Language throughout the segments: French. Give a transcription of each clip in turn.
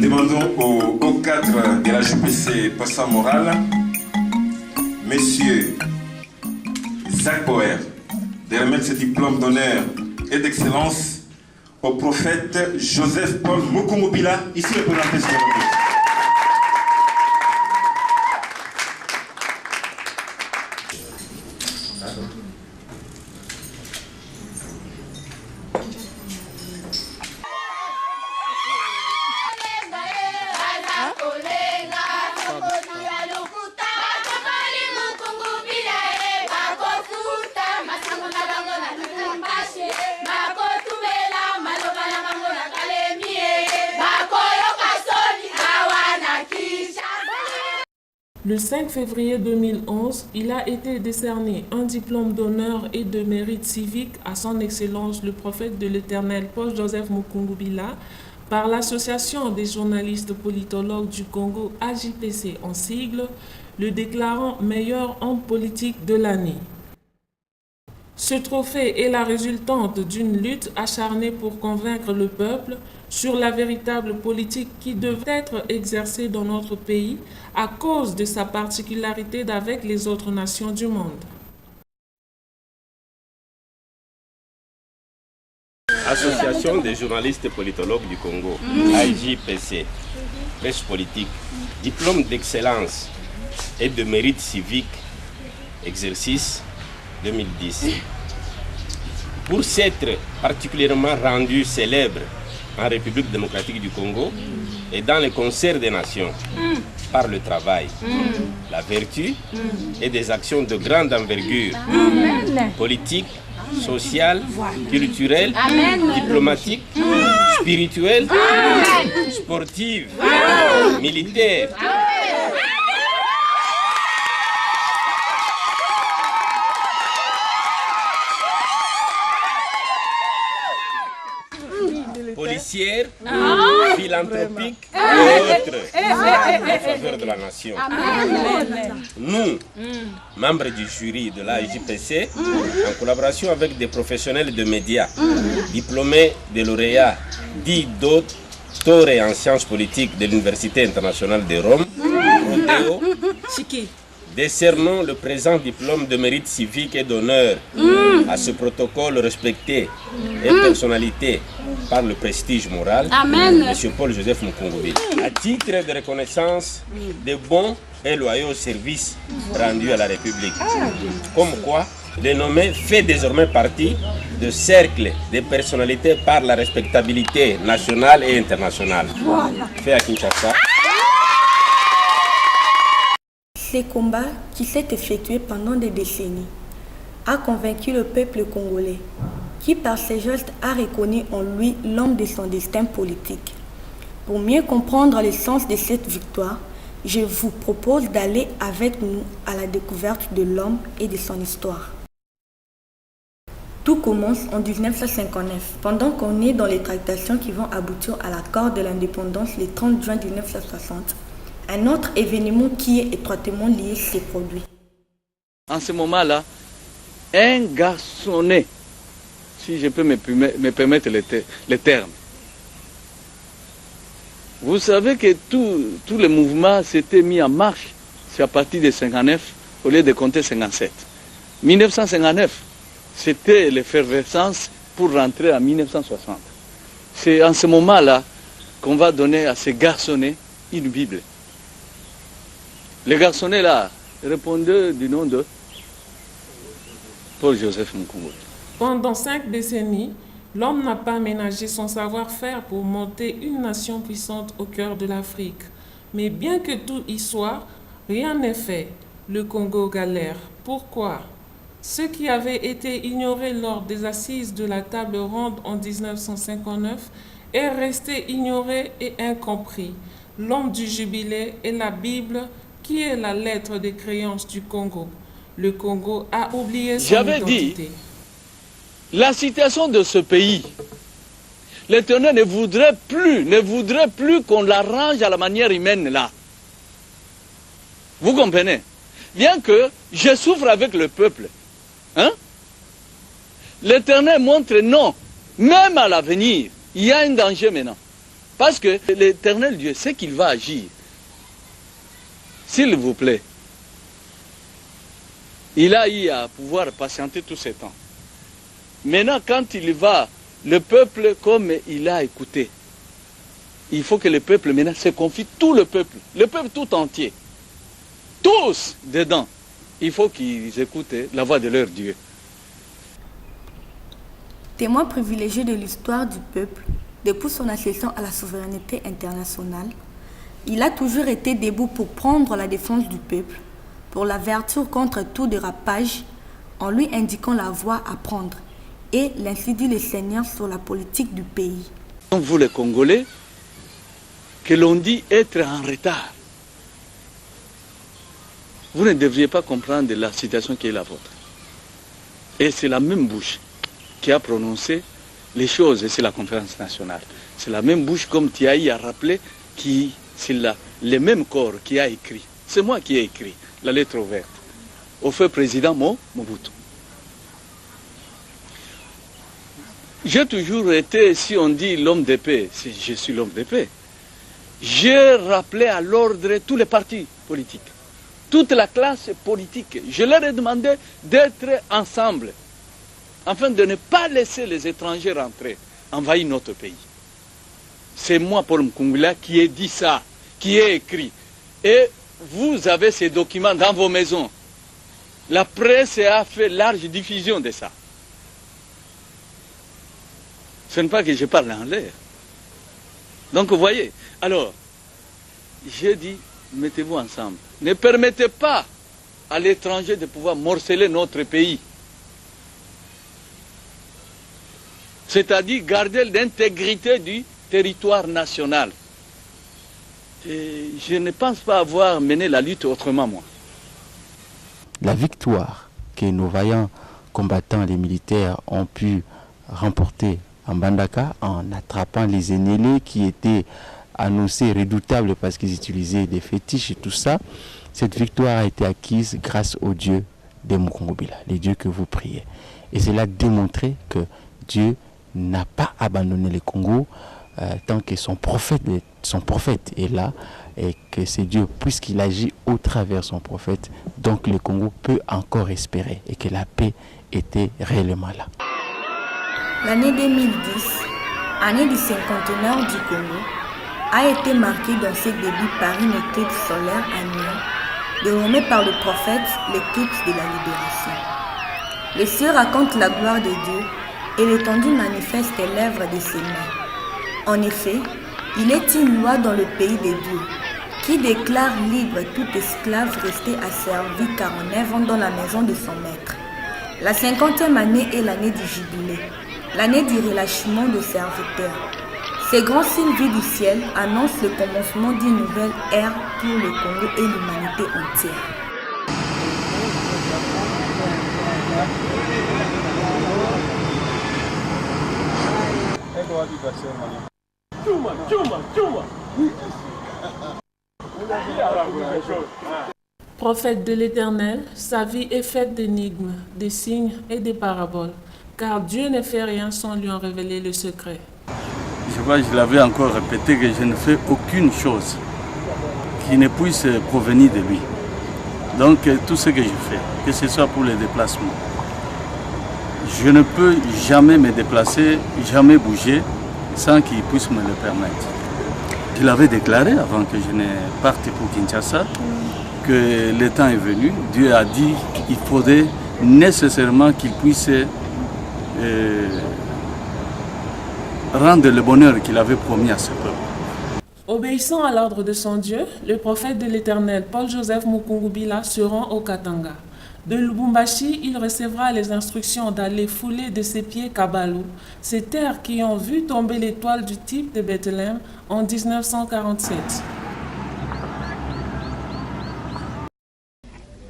demandons au cadre de la JPC Passant Moral, Monsieur Zach Boer, de remettre ce diplôme d'honneur et d'excellence au prophète Joseph-Paul Mukungubila, ici représenté sur le Le 5 février 2011, il a été décerné un diplôme d'honneur et de mérite civique à son Excellence le prophète de l'Éternel Paul Joseph Mukungubila par l'Association des journalistes politologues du Congo, AJPC en sigle, le déclarant meilleur homme politique de l'année. Ce trophée est la résultante d'une lutte acharnée pour convaincre le peuple sur la véritable politique qui devait être exercée dans notre pays à cause de sa particularité d'avec les autres nations du monde. Association des journalistes politologues du Congo, AJPC, presse politique, diplôme d'excellence et de mérite civique, exercice 2010. Pour s'être particulièrement rendu célèbre en République démocratique du Congo et dans le concert des nations, par le travail, la vertu et des actions de grande envergure, politique, sociale, culturelle, diplomatique, spirituelle, sportive, militaire. Policière, philanthropique et autres en faveur de la nation. Nous, membres du jury de l'AJPC, en collaboration avec des professionnels de médias, diplômés de lauréats, dits docteurs en sciences politiques de l'Université internationale de Rome, Rodeo, décernons le présent diplôme de mérite civique et d'honneur à ce protocole respecté et personnalité par le prestige moral de M. Paul Joseph Mukungubila, à titre de reconnaissance des bons et loyaux services rendus à la République. Comme quoi, le nommé fait désormais partie de cercles de personnalités par la respectabilité nationale et internationale. Fait à Kinshasa. Ces combats qui s'est effectué pendant des décennies a convaincu le peuple congolais qui par ses gestes a reconnu en lui l'homme de son destin politique. Pour mieux comprendre le sens de cette victoire, je vous propose d'aller avec nous à la découverte de l'homme et de son histoire. Tout commence en 1959, pendant qu'on est dans les tractations qui vont aboutir à l'accord de l'indépendance le 30 juin 1960. Un autre événement qui est étroitement lié s'est produit. En ce moment-là, un garçonnet, si je peux me permettre le terme. Vous savez que tout le mouvement s'était mis en marche, c'est à partir de 59 au lieu de compter 57. 1959, c'était l'effervescence pour rentrer en 1960. C'est en ce moment-là qu'on va donner à ces garçonnets une Bible. Les garçonnets là répondaient du nom de Paul Joseph Mukungubila. Pendant 5 décennies, l'homme n'a pas ménagé son savoir-faire pour monter une nation puissante au cœur de l'Afrique. Mais bien que tout y soit, rien n'est fait. Le Congo galère. Pourquoi? Ce qui avait été ignoré lors des assises de la table ronde en 1959 est resté ignoré et incompris. L'homme du jubilé est la Bible qui est la lettre des créances du Congo. Le Congo a oublié son identité. Dit, la situation de ce pays, l'Éternel ne voudrait plus qu'on l'arrange à la manière humaine là. Vous comprenez? Bien que je souffre avec le peuple, hein? L'Éternel montre non, même à l'avenir, il y a un danger maintenant. Parce que l'Éternel Dieu sait qu'il va agir. S'il vous plaît, il a eu à pouvoir patienter tout ce temps. Maintenant, quand il va, le peuple, comme il a écouté, il faut que le peuple maintenant se confie, tout le peuple tout entier, tous dedans, il faut qu'ils écoutent la voix de leur Dieu. Témoin privilégié de l'histoire du peuple, depuis son accession à la souveraineté internationale, il a toujours été debout pour prendre la défense du peuple, pour l'avertir contre tout dérapage, en lui indiquant la voie à prendre, et l'ainsi dit le Seigneur sur la politique du pays. Vous les Congolais, que l'on dit être en retard, vous ne devriez pas comprendre la situation qui est la vôtre. Et c'est la même bouche qui a prononcé les choses, et c'est la conférence nationale. C'est la même bouche, comme Thiaï a rappelé, qui c'est le même corps qui a écrit. C'est moi qui ai écrit la lettre ouverte au feu président Mobutu. J'ai toujours été, si on dit l'homme de paix, je suis l'homme de paix. J'ai rappelé à l'ordre tous les partis politiques, toute la classe politique. Je leur ai demandé d'être ensemble, afin de ne pas laisser les étrangers rentrer, envahir notre pays. C'est moi, Paul Mukungula, qui ai dit ça, qui ai écrit. Et vous avez ces documents dans vos maisons. La presse a fait large diffusion de ça. Ce n'est pas que je parle en l'air. Donc vous voyez, alors, j'ai dit, mettez-vous ensemble. Ne permettez pas à l'étranger de pouvoir morceler notre pays. C'est-à-dire garder l'intégrité du territoire national. Et je ne pense pas avoir mené la lutte autrement, moi. La victoire que nos vaillants combattants, les militaires, ont pu remporter en Mbandaka en attrapant les Ennelis qui étaient annoncés redoutables parce qu'ils utilisaient des fétiches et tout ça, cette victoire a été acquise grâce au Dieu de Mukungubila, les dieux que vous priez. Et cela a démontré que Dieu n'a pas abandonné le Congo tant que son prophète est là, et que c'est Dieu, puisqu'il agit au travers son prophète, donc le Congo peut encore espérer et que la paix était réellement là. L'année 2010, année du cinquantenaire du Congo, a été marquée dans ses débuts par une éclipse solaire annuelle, dénommée par le prophète l'éclipse de la libération. Les cieux racontent la gloire de Dieu et l'étendue manifeste l'œuvre de ses mains. En effet, il est une loi dans le pays des dieux qui déclare libre tout esclave resté asservi 49 ans dans la maison de son maître. La 50e année est l'année du jubilé, l'année du relâchement des serviteurs. Ces grands signes vus du ciel annoncent le commencement d'une nouvelle ère pour le Congo et l'humanité entière. Prophète de l'Éternel, sa vie est faite d'énigmes, de signes et de paraboles, car Dieu ne fait rien sans lui en révéler le secret. Je l'avais encore répété que je ne fais aucune chose qui ne puisse provenir de lui. Donc tout ce que je fais, que ce soit pour les déplacements, je ne peux jamais me déplacer, jamais bouger sans qu'il puisse me le permettre. Je l'avais déclaré avant que je ne parte pour Kinshasa, que le temps est venu. Dieu a dit qu'il faudrait nécessairement qu'il puisse rendre le bonheur qu'il avait promis à ce peuple. Obéissant à l'ordre de son Dieu, le prophète de l'Éternel, Paul-Joseph Mukungubila, se rend au Katanga. De Lubumbashi, il recevra les instructions d'aller fouler de ses pieds Kabalou, ces terres qui ont vu tomber l'étoile du type de Bethléem en 1947.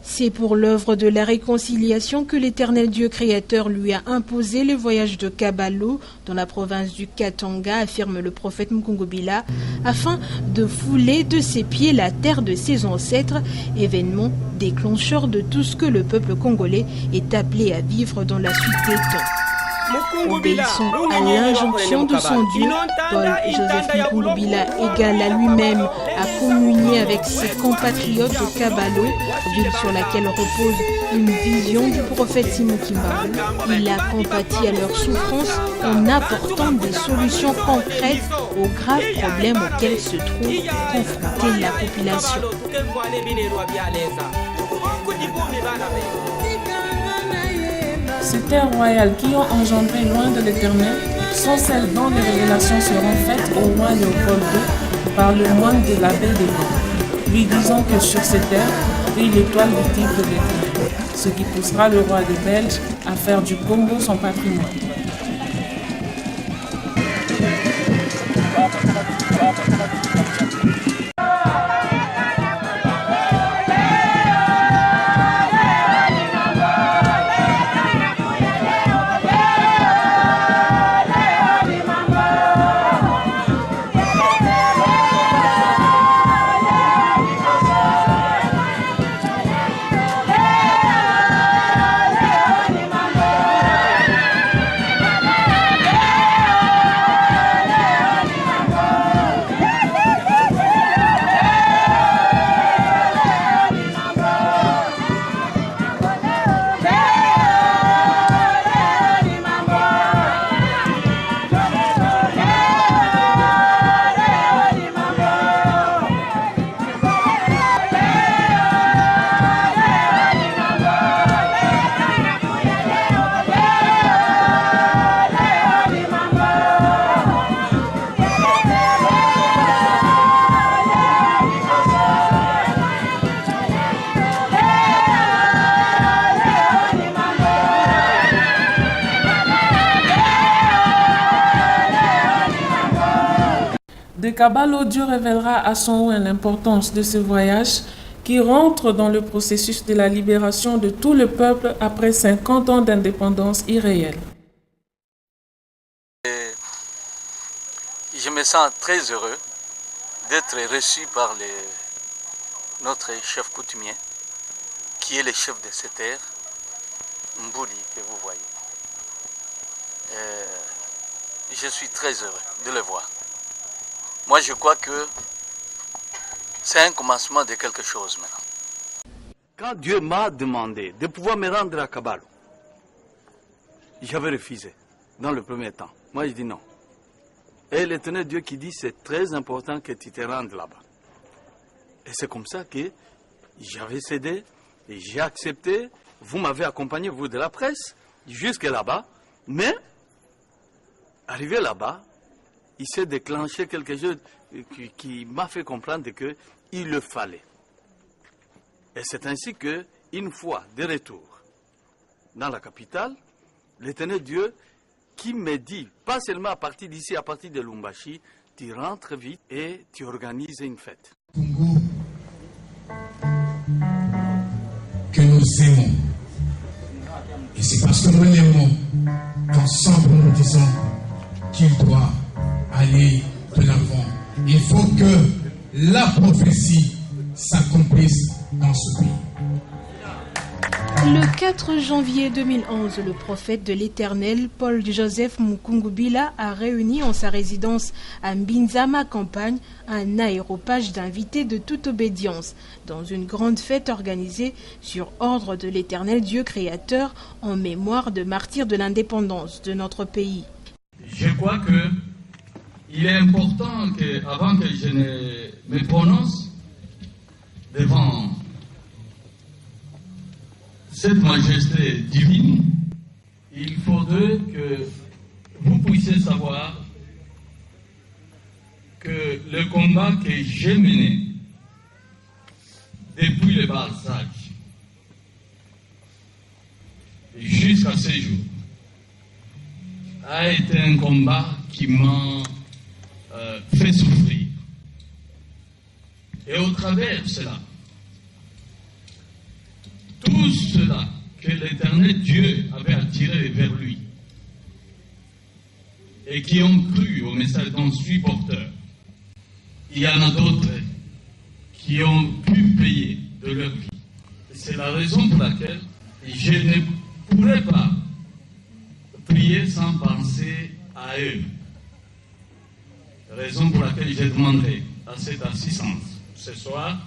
C'est pour l'œuvre de la réconciliation que l'Éternel Dieu créateur lui a imposé le voyage de Kabalou dans la province du Katanga, affirme le prophète Mukungubila, afin de fouler de ses pieds la terre de ses ancêtres, événement déclencheur de tout ce que le peuple congolais est appelé à vivre dans la suite des temps. Obéissant à l'injonction de son Dieu, Paul-Joseph Mukungubila, égal à lui-même, a communié avec ses compatriotes de Kabalo, ville sur laquelle repose une vision du prophète Simon Kimbangu. Il a compati à leurs souffrances en apportant des solutions concrètes aux graves problèmes auxquels se trouve confrontée la population. Ces terres royales qui ont engendré loin de l'Éternel sont celles dont les révélations seront faites au roi Léopold II par le moine de l'abbé des Vents, lui disant que sur ces terres brille l'étoile du type de l'Éternel, ce qui poussera le roi des Belges à faire du Congo son patrimoine. De Kabalo, Dieu révélera à son oint l'importance de ce voyage qui rentre dans le processus de la libération de tout le peuple après 50 ans d'indépendance irréelle. Je me sens très heureux d'être reçu par notre chef coutumier, qui est le chef de cette terre, Mbouli, que vous voyez. Je suis très heureux de le voir. Moi, je crois que c'est un commencement de quelque chose maintenant. Quand Dieu m'a demandé de pouvoir me rendre à Kabalo, j'avais refusé dans le premier temps. Moi, je dis non. Et l'Éternel Dieu qui dit c'est très important que tu te rendes là-bas. Et c'est comme ça que j'avais cédé et j'ai accepté. Vous m'avez accompagné, vous de la presse, jusque là-bas. Mais, arrivé là-bas, il s'est déclenché quelque chose qui m'a fait comprendre qu'il le fallait. Et c'est ainsi qu'une fois de retour dans la capitale, l'Éternel Dieu qui me dit, pas seulement à partir d'ici, à partir de Lumbashi, tu rentres vite et tu organises une fête. Congo que nous aimons. Et c'est parce que nous l'aimons qu'ensemble nous disons qu'il doit aller de l'avant. Il faut que la prophétie s'accomplisse dans ce pays. Le 4 janvier 2011, le prophète de l'Éternel, Paul-Joseph Mukungubila, a réuni en sa résidence à Mbinzama Campagne un aéropage d'invités de toute obédience dans une grande fête organisée sur ordre de l'Éternel Dieu créateur en mémoire de martyrs de l'indépendance de notre pays. Je crois qu'il est important qu'avant que je ne me prononce devant cette majesté divine, il faudrait que vous puissiez savoir que le combat que j'ai mené depuis le bas âge jusqu'à ce jour a été un combat qui m'a fait souffrir. Et au travers de cela, tout cela que l'Éternel Dieu avait attiré vers lui et qui ont cru au message dont je suis porteur, il y en a d'autres qui ont pu payer de leur vie. C'est la raison pour laquelle je ne pourrais pas prier sans à eux. Raison pour laquelle j'ai demandé à cette assistance ce soir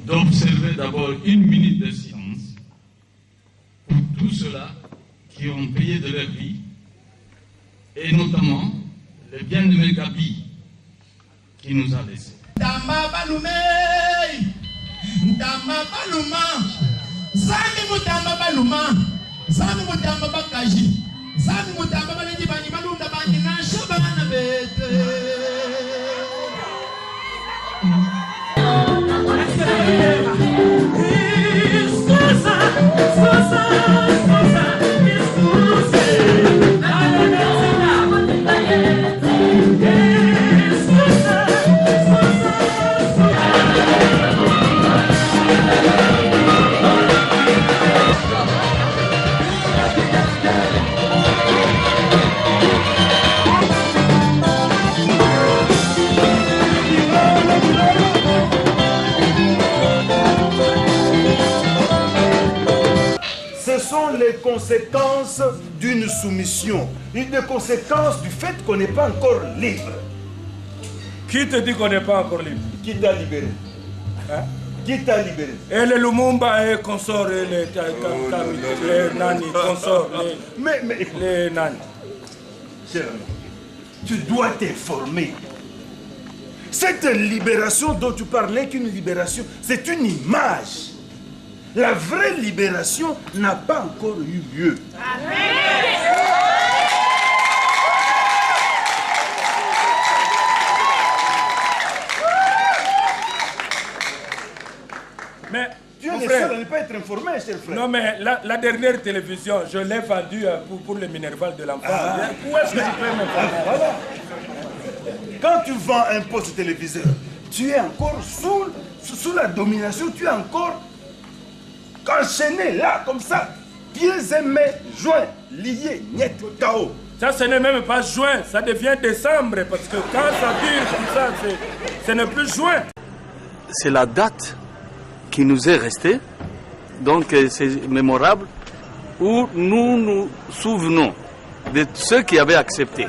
d'observer d'abord 1 minute de silence pour tous ceux-là qui ont payé de leur vie, et notamment le bien-aimé Gabi qui nous a laissés. Ndama Baloumé, Ndama Balouma, Zami Moutamba Balouma, Zami Moutamba Bakaji, Zami Moutamba Balindi Bani Balunda Bani Nasha Bana Bete. Les conséquences d'une soumission, les conséquences du fait qu'on n'est pas encore libre. Qui te dit qu'on n'est pas encore libre? Qui t'a libéré? Hein? Qui t'a libéré? Et les Lumumba et consorts, et les Nani, consorts, les Nani. Cher ami, tu dois t'informer. Cette libération dont tu parlais qu'une libération, c'est une image. La vraie libération n'a pas encore eu lieu. Mais tu es le seul à ne pas être informé, cher frère. Non, mais la dernière télévision, je l'ai vendue pour le Minerval de l'enfant. Où est-ce que je peux m'informer? Voilà. Quand tu vends un poste téléviseur, tu es encore sous la domination, tu es encore enchaîné là, comme ça, pieds et mains joints, liés, net, KO. Ça, ce n'est même pas juin, ça devient décembre, parce que quand ça dure comme ça, ce n'est plus juin. C'est la date qui nous est restée, donc c'est mémorable, où nous nous souvenons de ceux qui avaient accepté.